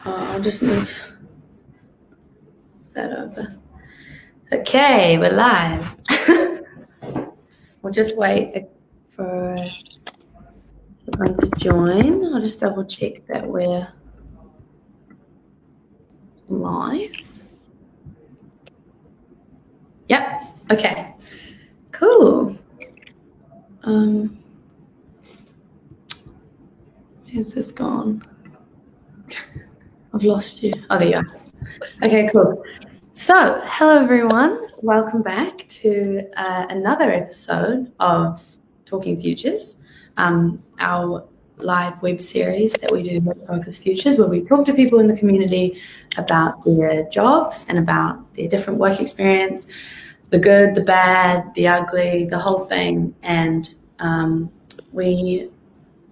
I'll just move that over. Okay, we're live. We'll just wait for everyone to join. I'll just double check that we're live. Yep. Okay. Cool. Where's this gone? I've lost you. Oh, there you are. Okay, cool. So, hello everyone. Welcome back to another episode of Talking Futures, our live web series that we do with Focus Futures, where we talk to people in the community about their jobs and about their different work experience, the good, the bad, the ugly, the whole thing, and we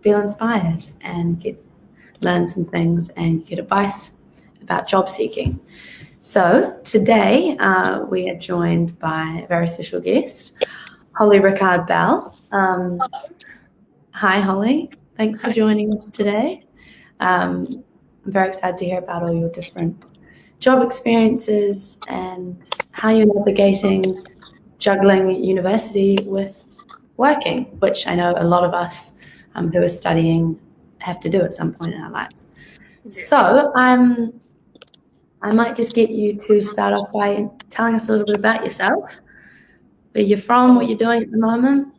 feel inspired and learn some things and get advice about job seeking. So today we are joined by a very special guest, Holly Rickard-Bell. Hi, Holly. Thanks for joining us today. I'm very excited to hear about all your different job experiences and how you're navigating juggling at university with working, which I know a lot of us who are studying have to do at some point in our lives. Yes. So I might just get you to start off by telling us a little bit about yourself, where you're from, what you're doing at the moment.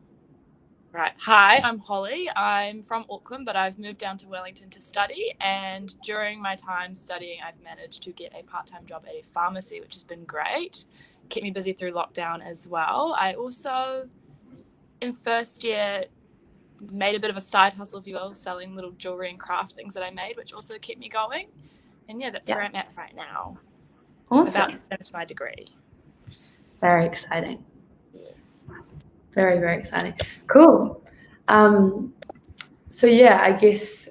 Right. Hi, I'm Holly. I'm from Auckland, but I've moved down to Wellington to study. And during my time studying, I've managed to get a part-time job at a pharmacy, which has been great. Kept me busy through lockdown as well. I also, in first year, made a bit of a side hustle, if you will, selling little jewelry and craft things that I made, which also kept me going. And yeah, that's where I'm at right now. Awesome. About to finish my degree. Very exciting. Yes. Very, very exciting. Cool. So yeah, I guess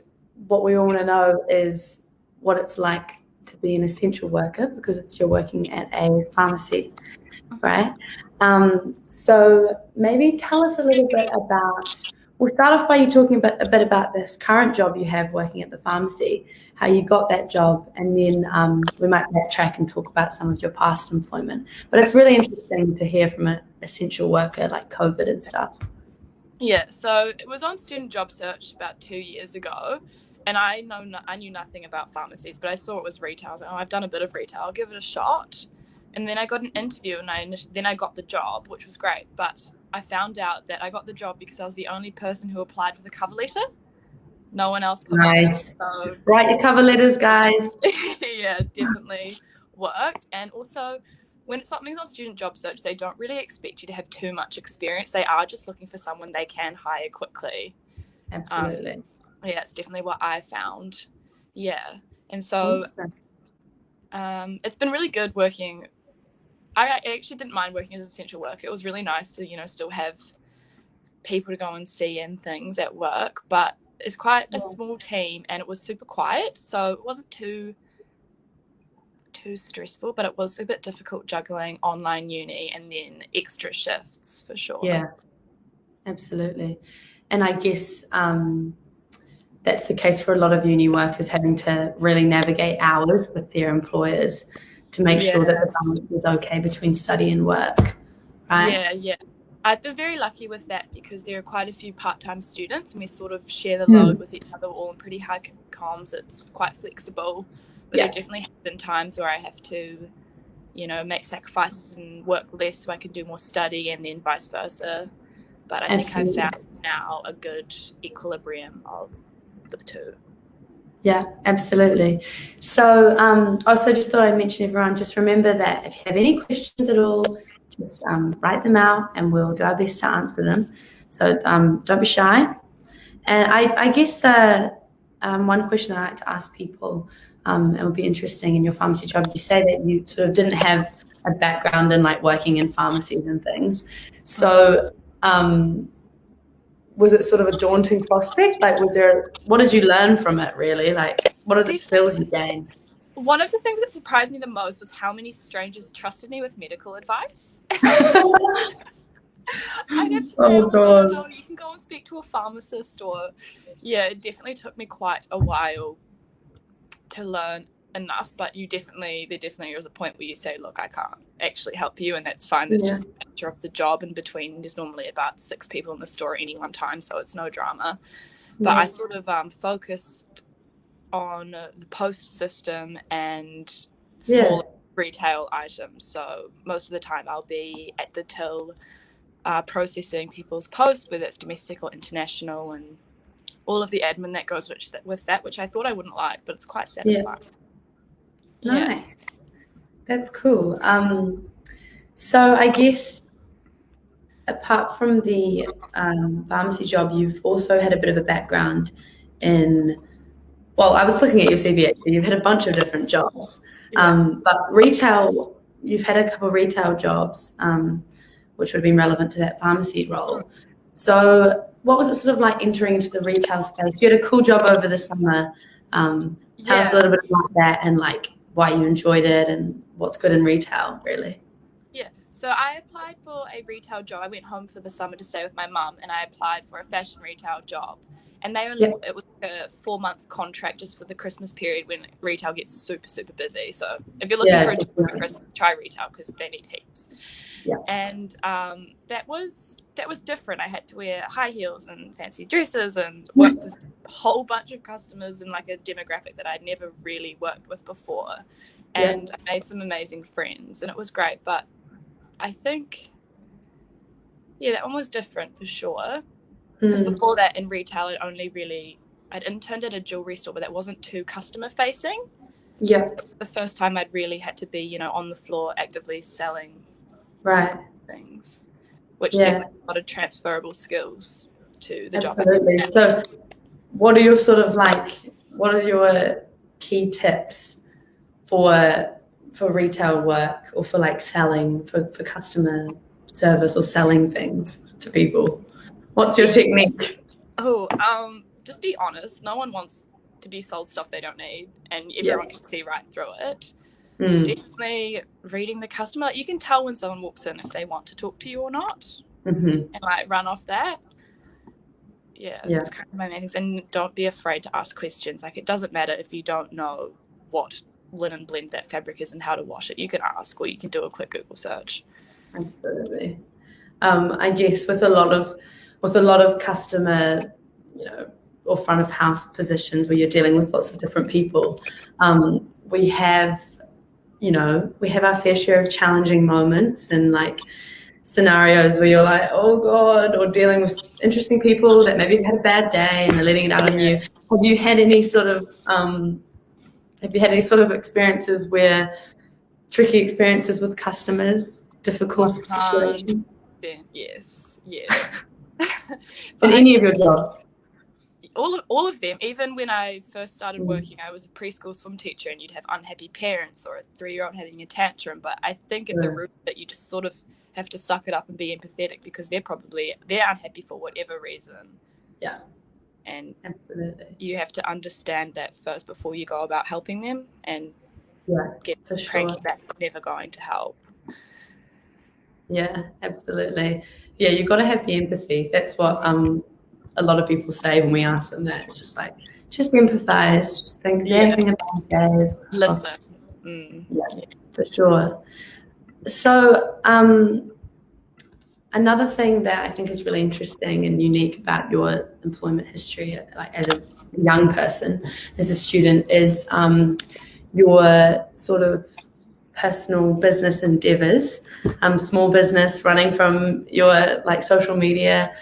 what we all want to know is what it's like to be an essential worker, because you're working at a pharmacy, right? So maybe tell us a little bit about, we'll start off by you talking a bit about this current job you have working at the pharmacy, how you got that job, and then we might backtrack and talk about some of your past employment. But it's really interesting to hear from an essential worker like COVID and stuff. Yeah, so it was on Student Job Search about 2 years ago, and I knew nothing about pharmacies, but I saw it was retail. I was like, oh, I've done a bit of retail, I'll give it a shot. And then I got an interview, and then I got the job, which was great. But I found out that I got the job because I was the only person who applied with a cover letter. No one else. Nice. So, write your cover letters, guys. Yeah, definitely worked. And also, when something's on Student Job Search, they don't really expect you to have too much experience. They are just looking for someone they can hire quickly. Absolutely. Yeah, it's definitely what I found. Yeah. And so it's been really good working. I actually didn't mind working as an essential worker. It was really nice to, still have people to go and see and things at work, but it's quite a small team and it was super quiet. So it wasn't too stressful, but it was a bit difficult juggling online uni and then extra shifts for sure. Yeah, absolutely. And I guess that's the case for a lot of uni workers, having to really navigate hours with their employers to make sure that the balance is okay between study and work, right? Yeah. I've been very lucky with that because there are quite a few part-time students and we sort of share the load with each other, all in pretty high comms. It's quite flexible, but there definitely have been times where I have to, make sacrifices and work less so I can do more study, and then vice versa. But I think I've found now a good equilibrium of the two. Yeah, absolutely. So also just thought I'd mention everyone, just remember that if you have any questions at all, just write them out and we'll do our best to answer them. So don't be shy. And I guess one question I like to ask people, it would be interesting in your pharmacy job, you say that you sort of didn't have a background in like working in pharmacies and things. So was it sort of a daunting prospect? Like, what did you learn from it really? Like, what are the skills you gained? One of the things that surprised me the most was how many strangers trusted me with medical advice. I have to say, no, you can go and speak to a pharmacist, or it definitely took me quite a while to learn enough, but there definitely is a point where you say, look, I can't actually help you, and that's fine. That's just the nature of the job. In between, there's normally about 6 people in the store at any one time, so it's no drama. But I sort of focused on the post system and small retail items. So most of the time I'll be at the till processing people's post, whether it's domestic or international, and all of the admin that goes with that, which I thought I wouldn't like, but it's quite satisfying. Nice. That's cool. So I guess apart from the pharmacy job, you've also had a bit of a background in, well, I was looking at your CV actually, you've had a bunch of different jobs, but retail, you've had a couple of retail jobs, which would have been relevant to that pharmacy role. So what was it sort of like entering into the retail space? You had a cool job over the summer. Tell us a little bit about that and like why you enjoyed it and what's good in retail, really. Yeah, so I applied for a retail job. I went home for the summer to stay with my mum, and I applied for a fashion retail job. And it was a 4-month contract just for the Christmas period when retail gets super, super busy. So if you're looking for a job for Christmas, try retail because they need heaps. Yeah. And that was different. I had to wear high heels and fancy dresses and work with a whole bunch of customers in like a demographic that I'd never really worked with before. And I made some amazing friends, and it was great. But I think, that one was different for sure. Because before that in retail, I'd interned at a jewelry store, but that wasn't too customer facing. Yeah. So it was the first time I'd really had to be, on the floor actively selling things, which definitely a lot of transferable skills to the job. Absolutely. So what are your key tips for retail work or for like selling, for customer service or selling things to people? What's your technique? Just be honest. No one wants to be sold stuff they don't need, and everyone can see right through it. Definitely reading the customer. You can tell when someone walks in if they want to talk to you or not, and like run off that. That's kind of my main things. And don't be afraid to ask questions. Like, it doesn't matter if you don't know what linen blend that fabric is and how to wash it. You can ask, or you can do a quick Google search. Absolutely. I guess with a lot of customer, or front of house positions where you're dealing with lots of different people, we have our fair share of challenging moments and like scenarios where you're like, oh God, or dealing with interesting people that maybe have had a bad day and they're letting it out on you. Have you had any sort of experiences tricky experiences with customers, difficult situations? Yes. In any of your jobs? All of them. Even when I first started working, I was a preschool swim teacher, and you'd have unhappy parents or a 3-year-old having a tantrum. But I think at the root that you just sort of have to suck it up and be empathetic, because they're unhappy for whatever reason. Yeah. And absolutely, you have to understand that first before you go about helping them, and get cranky back. It's never going to help. Yeah, absolutely. Yeah, you've got to have the empathy. That's what a lot of people say when we ask them that. It's just like, just empathize, just think they're having a bad day as well. Listen. Yeah, for sure. So another thing that I think is really interesting and unique about your employment history, like as a young person, as a student, is your sort of personal business endeavors, small business running from your like social media.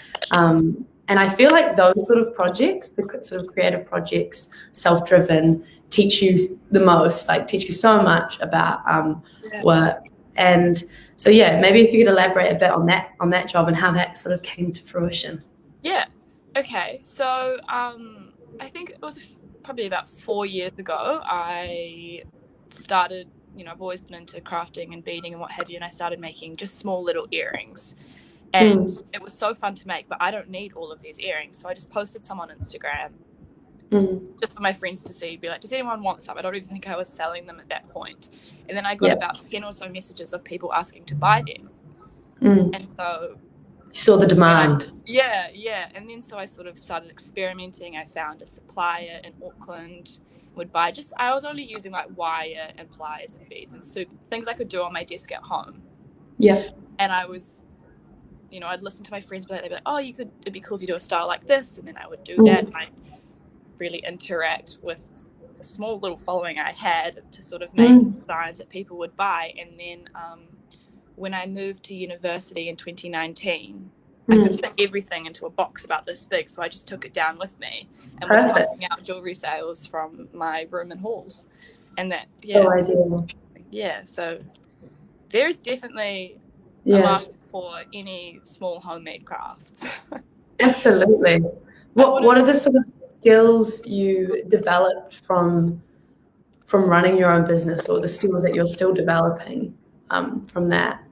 And I feel like those sort of projects, the sort of creative projects, self-driven, teach you the most, like teach you so much about work. And so, maybe if you could elaborate a bit on that job and how that sort of came to fruition. Yeah. Okay. So I think it was probably about 4 years ago, I started, I've always been into crafting and beading and what have you, and I started making just small little earrings. And it was so fun to make, but I don't need all of these earrings. So I just posted some on Instagram just for my friends to see, be like, does anyone want some? I don't even think I was selling them at that point. And then I got about 10 or so messages of people asking to buy them. And so you saw the demand. Yeah. And then so I sort of started experimenting. I found a supplier in Auckland, would buy. I was only using like wire and pliers and beads and soup, things I could do on my desk at home. Yeah. And I was, I'd listen to my friends, but they'd be like, oh, it'd be cool if you do a style like this. And then I would do that. And I'd really interact with the small little following I had to sort of make designs that people would buy. And then when I moved to university in 2019, I could fit everything into a box about this big, so I just took it down with me and was pumping out jewelry sales from my room and halls. And that, so there's definitely a market for any small homemade crafts. Absolutely. What are the sort of skills you developed from running your own business, or the skills that you're still developing from that?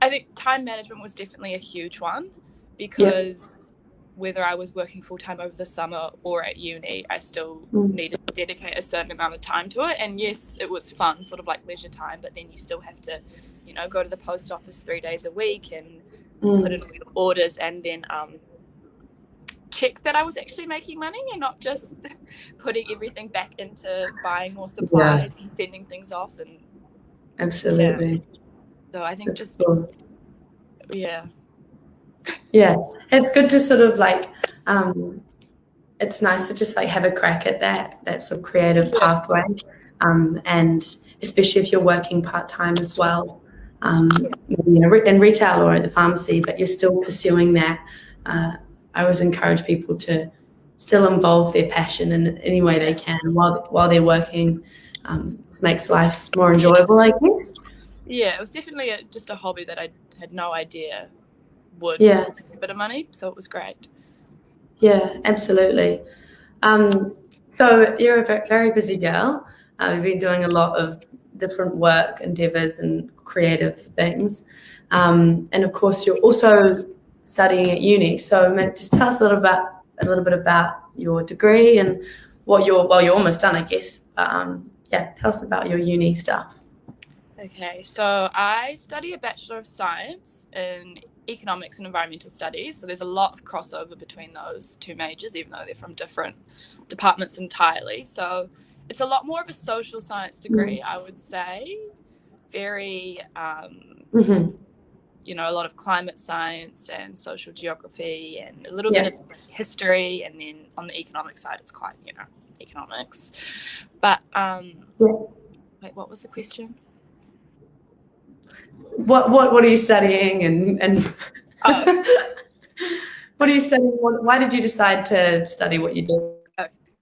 I think time management was definitely a huge one, because whether I was working full-time over the summer or at uni, I still needed to dedicate a certain amount of time to it. And yes, it was fun, sort of like leisure time, but then you still have to, go to the post office 3 days a week and put in all your orders, and then check that I was actually making money and not just putting everything back into buying more supplies and sending things off. And absolutely. So I think that's cool. Yeah, it's good to sort of like it's nice to just like have a crack at that sort of creative pathway, and especially if you're working part-time as well, in retail or at the pharmacy, but you're still pursuing that. I always encourage people to still involve their passion in any way they can while they're working. It makes life more enjoyable, I guess. Yeah, it was definitely just a hobby that I had no idea would make a bit of money, so it was great. Yeah, absolutely. So you're a very busy girl. You've been doing a lot of different work endeavors and creative things. And of course, you're also studying at uni. So just tell us a little bit about your degree and you're almost done, I guess. But tell us about your uni stuff. Okay, so I study a Bachelor of Science in Economics and Environmental Studies. So there's a lot of crossover between those two majors, even though they're from different departments entirely. So it's a lot more of a social science degree, I would say. Very, a lot of climate science and social geography and a little bit of history. And then on the economic side, it's quite, economics. But, wait, what was the question? What are you studying and what are you studying? Why did you decide to study what you did?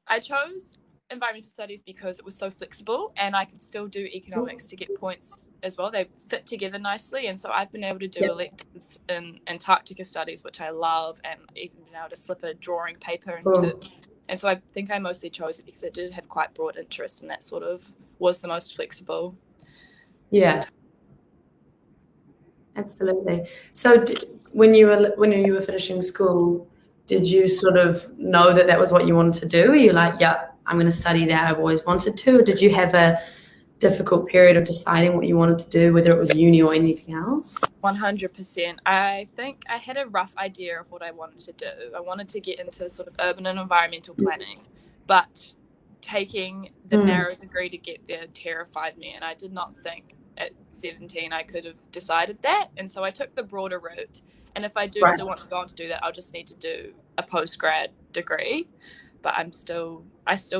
I chose environmental studies because it was so flexible and I could still do economics to get points as well. They fit together nicely, and so I've been able to do electives in Antarctica studies, which I love, and even been able to slip a drawing paper into it. And so I think I mostly chose it because I did have quite broad interests, and that sort of was the most flexible. Yeah. Absolutely. So when you were finishing school, did you sort of know that was what you wanted to do? Were you like, I'm going to study that, I've always wanted to? Or did you have a difficult period of deciding what you wanted to do, whether it was uni or anything else? 100%. I think I had a rough idea of what I wanted to do. I wanted to get into sort of urban and environmental planning, but taking the narrow degree to get there terrified me, and I did not think at 17 I could have decided that. And so I took the broader route, and if I do still want to go on to do that, I'll just need to do a postgrad degree, but I still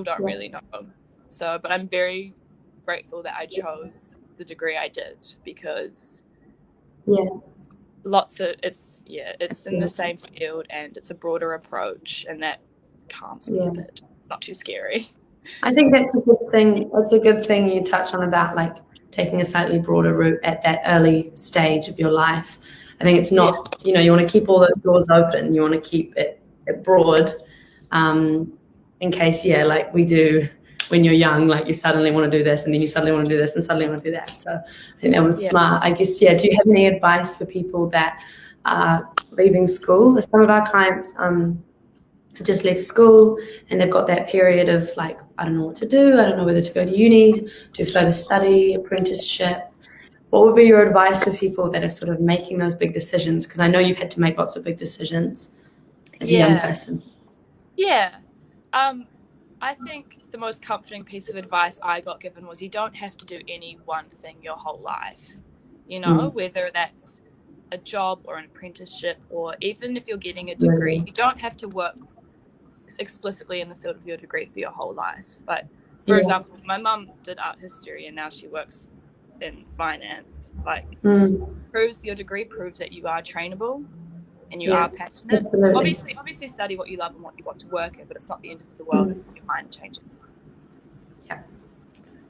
don't really know. So, but I'm very grateful that I chose the degree I did, because it's in the same field and it's a broader approach, and that calms me a bit. Not too scary. I think that's a good thing. That's a good thing you touch on about like taking a slightly broader route at that early stage of your life. I think it's not, you want to keep all those doors open. You want to keep it broad, in case, like we do when you're young, like you suddenly want to do this, and then you suddenly want to do this, and suddenly want to do that. So I think that was smart. I guess, do you have any advice for people that are leaving school? Some of our clients have just left school and they've got that period of like, I don't know what to do. I don't know whether to go to uni, do further study, apprenticeship. What would be your advice for people that are sort of making those big decisions? Because I know you've had to make lots of big decisions as a young person. Yeah. I think the most comforting piece of advice I got given was you don't have to do any one thing your whole life. You know, whether that's a job or an apprenticeship, or even if you're getting a degree, you don't have to work explicitly in the field of your degree for your whole life. But for example, my mum did art history and now she works in finance. Like, your degree proves that you are trainable and you are passionate. Absolutely. Obviously study what you love and what you want to work in, but it's not the end of the world if your mind changes. Yeah,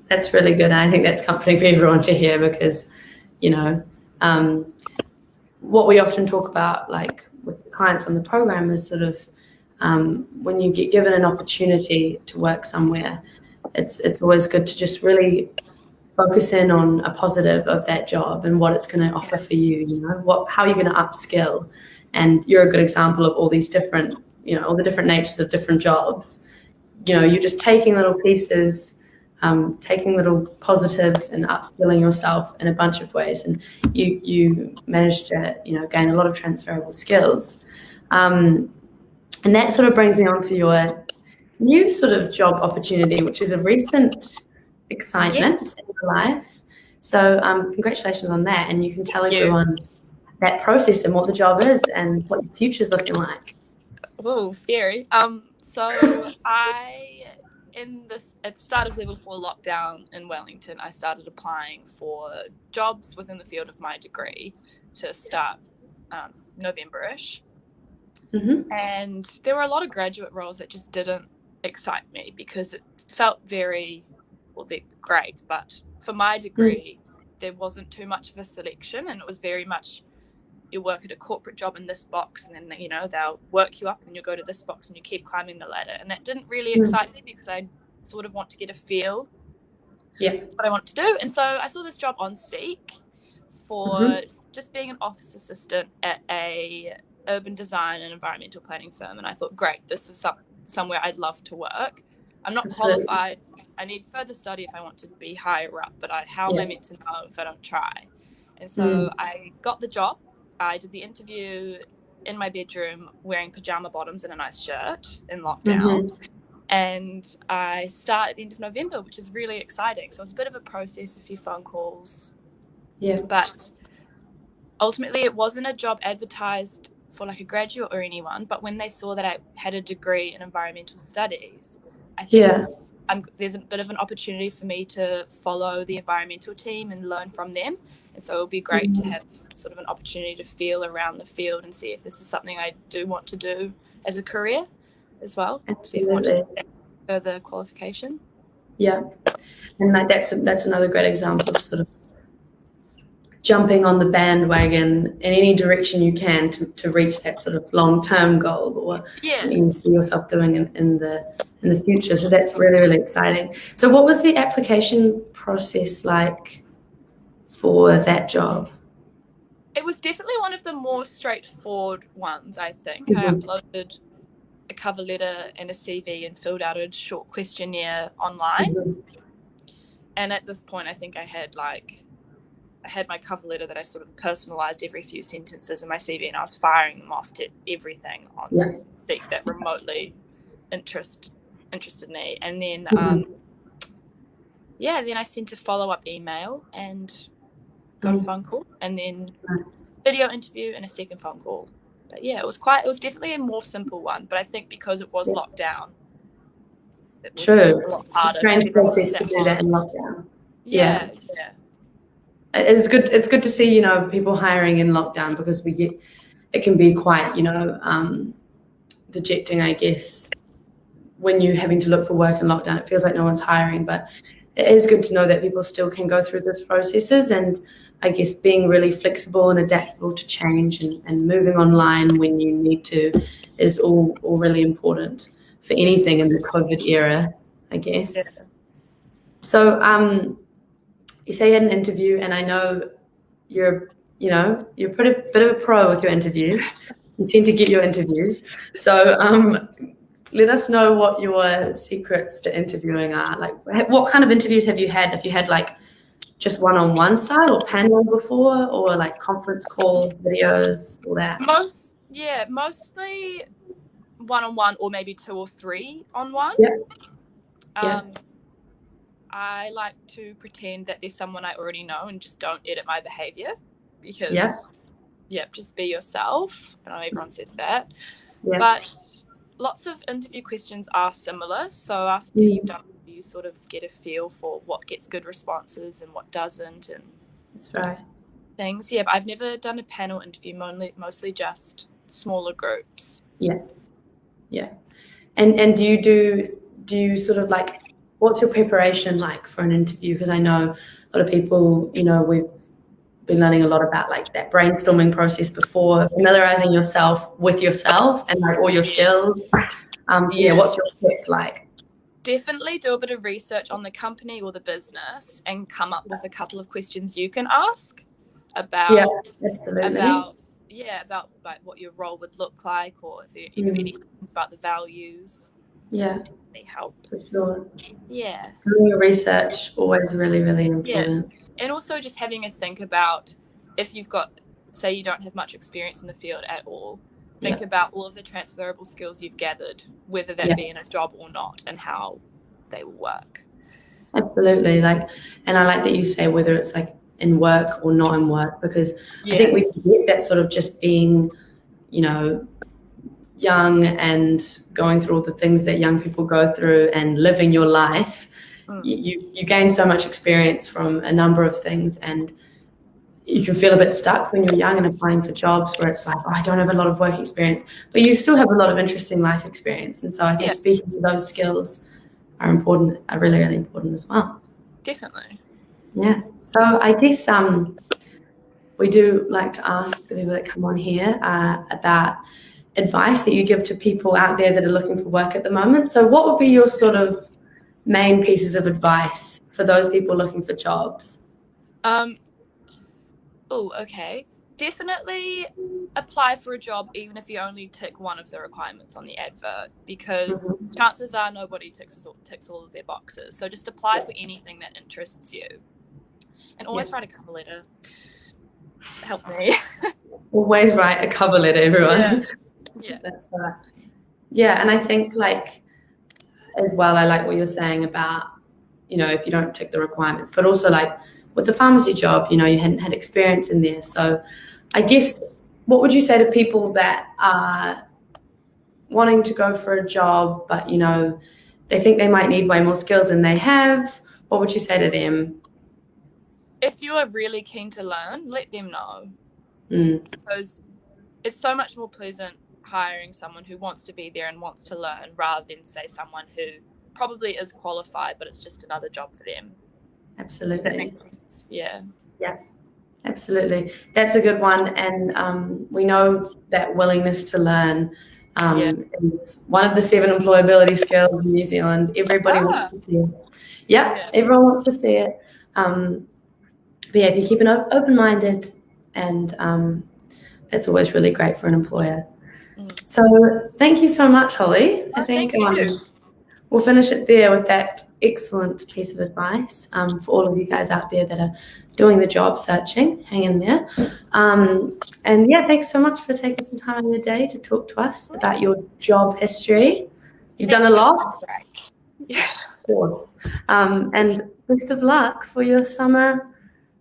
that's really good. And I think that's comforting for everyone to hear, because, you know, what we often talk about, like with clients on the program, is sort of when you get given an opportunity to work somewhere, it's always good to just really focus in on a positive of that job and what it's going to offer for you. You know, how you're going to upskill. And you're a good example of all these different, you know, all the different natures of different jobs. You know, you're just taking little pieces, taking little positives and upskilling yourself in a bunch of ways. And you managed to, you know, gain a lot of transferable skills. And that sort of brings me on to your new sort of job opportunity, which is a recent excitement in your life. So congratulations on that. And you can tell everyone that process and what the job is and what your future's looking like. Oh, scary. So at the start of level 4 lockdown in Wellington, I started applying for jobs within the field of my degree to start November-ish. And there were a lot of graduate roles that just didn't excite me because it felt they're great, but for my degree, there wasn't too much of a selection, and it was very much you work at a corporate job in this box, and then, you know, they'll work you up and you'll go to this box and you keep climbing the ladder. And that didn't really excite me because I sort of want to get a feel what I want to do. And so I saw this job on Seek for just being an office assistant at a urban design and environmental planning firm. And I thought, great, this is somewhere I'd love to work. I'm not qualified. I need further study if I want to be higher up, but how am I meant to know if I don't try? And so I got the job. I did the interview in my bedroom wearing pajama bottoms and a nice shirt in lockdown. And I start at the end of November, which is really exciting. So it's a bit of a process, a few phone calls. But ultimately it wasn't a job advertised for like a graduate or anyone. But when they saw that I had a degree in environmental studies, I think there's a bit of an opportunity for me to follow the environmental team and learn from them. And so it would be great to have sort of an opportunity to feel around the field and see if this is something I do want to do as a career as well. See if I want to further qualification. Yeah. And like that's another great example of sort of jumping on the bandwagon in any direction you can to reach that sort of long-term goal or something you see yourself doing in the future. So that's really, really exciting. So what was the application process like for that job? It was definitely one of the more straightforward ones, I think. I uploaded a cover letter and a CV and filled out a short questionnaire online. And at this point, I think I had my cover letter that I sort of personalized every few sentences in my CV, and I was firing them off to everything on Seek that remotely interested me. And then then I sent a follow-up email and got a phone call, and then video interview and a second phone call. But it was definitely a more simple one, but I think because it was locked down, it was a lot harder. It's a strange process to do that in lockdown. It's good to see, you know, people hiring in lockdown, because it can be quite, you know, dejecting, I guess, when you're having to look for work in lockdown. It feels like no one's hiring, but it is good to know that people still can go through those processes, and I guess being really flexible and adaptable to change and moving online when you need to is all really important for anything in the COVID era, I guess. So you say you had an interview, and I know you're a bit of a pro with your interviews. You tend to get your interviews. So let us know what your secrets to interviewing are. Like, what kind of interviews have you had? Have you had like just one-on-one style or panel before, or like conference call videos, all that? Mostly one-on-one, or maybe 2 or 3 on one. Yeah. I like to pretend that there's someone I already know and just don't edit my behavior because, just be yourself. I know everyone says that. Yeah. But lots of interview questions are similar. So after you've done it, you sort of get a feel for what gets good responses and what doesn't. And That's right. things. Yeah, but I've never done a panel interview, mostly just smaller groups. Yeah. Yeah. And do you sort of like, what's your preparation like for an interview? Because I know a lot of people, we've been learning a lot about like that brainstorming process before, familiarizing yourself with yourself and like all your skills. What's your prep like? Definitely do a bit of research on the company or the business and come up with a couple of questions you can ask about like what your role would look like, or if you have any questions about the values. Yeah, they help for sure. Yeah, Doing your research always really, really important. And also just having a think about if you've got, say you don't have much experience in the field at all, think about all of the transferable skills you've gathered, whether that be in a job or not, and how they will work. Absolutely. And I like that you say whether it's like in work or not in work, because I think we forget that sort of just being, young and going through all the things that young people go through and living your life. You gain so much experience from a number of things, and you can feel a bit stuck when you're young and applying for jobs where it's like, I don't have a lot of work experience, but you still have a lot of interesting life experience. And so I think speaking to those skills are really, really important as well. Definitely. Yeah. So I guess we do like to ask the people that come on here about advice that you give to people out there that are looking for work at the moment. So what would be your sort of main pieces of advice for those people looking for jobs? Okay. Definitely apply for a job even if you only tick one of the requirements on the advert, because chances are nobody ticks all of their boxes. So just apply for anything that interests you. And always write a cover letter. Help me. Always write a cover letter, everyone. Yeah. That's right. Yeah, and I think as well, I like what you're saying about, if you don't tick the requirements, but also like with the pharmacy job, you hadn't had experience in there. So I guess, what would you say to people that are wanting to go for a job, but, they think they might need way more skills than they have? What would you say to them? If you are really keen to learn, let them know. Because it's so much more pleasant hiring someone who wants to be there and wants to learn, rather than say someone who probably is qualified, but it's just another job for them. Absolutely. That makes sense. Yeah. Absolutely. That's a good one. And we know that willingness to learn is one of the 7 employability skills in New Zealand. Everybody wants to see it. Everyone wants to see it. But if you keep an open-minded, and that's always really great for an employer. So thank you so much, Holly. I think we'll finish it there with that excellent piece of advice for all of you guys out there that are doing the job searching. Hang in there. And thanks so much for taking some time out of your day to talk to us about your job history. You've done a lot. Of course. And best of luck for your summer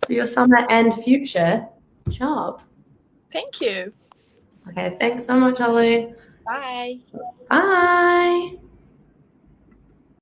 and future job. Thank you. Okay, thanks so much, Holly. Bye. Bye.